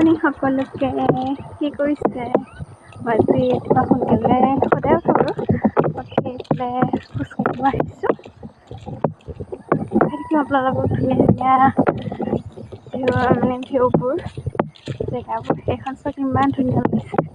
morning সকলোকে কি কৰিছে মই আজি ৰাতিপুৱা সোনকালে সদায় উঠো বাৰু উঠি পেলাই খোজকাঢ়িব আহিছোঁ দেখিম আপোনালোকক ধুনীয়া ধুনীয়া ভিউবোৰ জেগাবোৰ সেইখন চাই ইমান ধুনীয়া লাগিছে